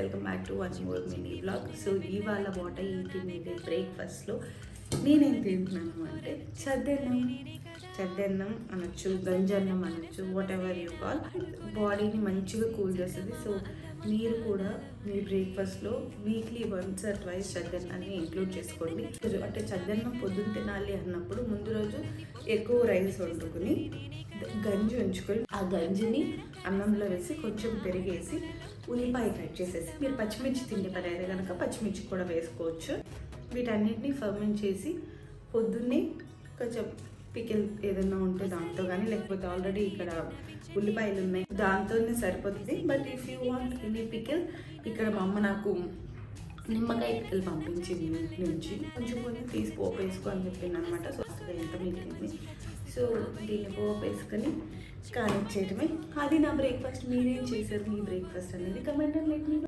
Welcome back to one more mini vlog. So ఇవాళ what I eat in day బ్రేక్ఫాస్ట్లో నేనేం తింటున్నాను అంటే చద్దన్నం అనొచ్చు, గంజన్నం అనొచ్చు, వాట్ ఎవర్ యూ కాల్. బాడీని మంచిగా కూల్ చేస్తుంది. సో మీరు కూడా మీ బ్రేక్ఫాస్ట్లో వీక్లీ వన్స్ ఆర్ ట్వైస్ చద్దన్నాన్ని ఇంక్లూడ్ చేసుకోండి. అంటే చద్దన్నం పొద్దున్న తినాలి అన్నప్పుడు ముందు రోజు ఎక్కువ రైస్ వండుకొని గంజి ఉంచుకొని ఆ గంజిని అన్నంలో వేసి కొంచెం పెరిగేసి ఉల్లిపాయ కట్ చేసేసి, మీరు పచ్చిమిర్చి తింటే పరైతే కనుక పచ్చిమిర్చి కూడా వేసుకోవచ్చు. వీటన్నిటిని ఫర్మెంట్ చేసి పొద్దున్నే కొంచెం పికిల్ ఏదైనా ఉంటే దాంతో కానీ, లేకపోతే ఆల్రెడీ ఇక్కడ ఉల్లిపాయలు ఉన్నాయి దాంతోనే సరిపోతుంది. But if you want any pickle, ఇక్కడ మా అమ్మ నాకు నిమ్మకాయ పికిల్ పంపించింది నుంచి కొంచెం తీసి పోపు వేసుకో అని చెప్పింది అనమాట. సో అసలు ఎంత మిగిలింది. సో దీన్ని పోపు వేసుకొని కానిచ్చేయటమే. అది నా బ్రేక్ఫాస్ట్. మీరేం చేశారు మీ బ్రేక్ఫాస్ట్ అనేది కమెంట్ అండ్ లెట్ మీ